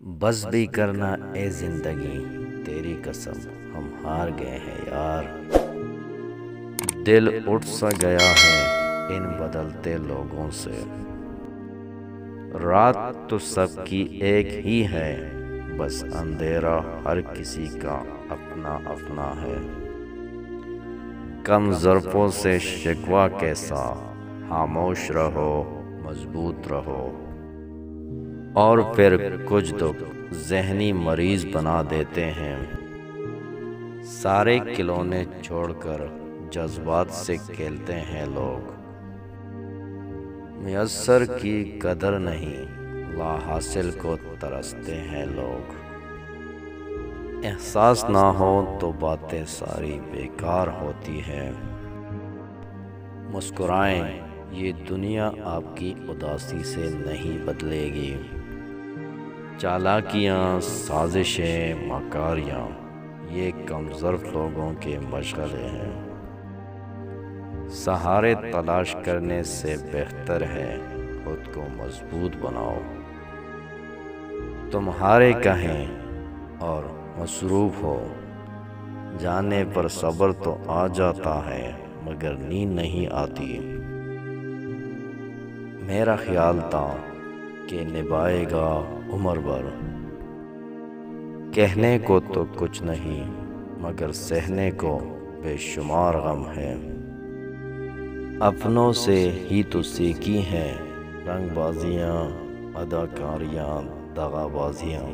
بس بھی کرنا اے زندگی تیری قسم ہم ہار گئے ہیں یار۔ دل اٹھ سا گیا ہے ان بدلتے لوگوں سے، رات تو سب کی ایک ہی ہے، بس اندھیرا ہر کسی کا اپنا اپنا ہے۔ کم ظرفوں سے شکوہ کیسا، خاموش رہو مضبوط رہو، اور پھر کچھ دکھ ذہنی مریض بنا دیتے ہیں۔ سارے کھلونے چھوڑ کر جذبات سے کھیلتے ہیں لوگ، میسر کی قدر نہیں لا حاصل کو ترستے ہیں لوگ۔ احساس نہ ہو تو باتیں ساری بیکار ہوتی ہیں، مسکرائیں یہ دنیا آپ کی اداسی سے نہیں بدلے گی۔ چالاکیاں سازشیں مکاریاں یہ کم ظرف لوگوں کے مشغلے ہیں، سہارے تلاش کرنے سے بہتر ہے خود کو مضبوط بناؤ۔ تمہارے کہیں اور مصروف ہو جانے پر صبر تو آ جاتا ہے مگر نیند نہیں آتی۔ میرا خیال تھا کہ نبھائے گا عمر بھر، کہنے کو تو کچھ نہیں مگر سہنے کو بے شمار غم ہے۔ اپنوں سے ہی تو سیکھی ہیں رنگ بازیاں، اداکاریاں، دغا بازیاں۔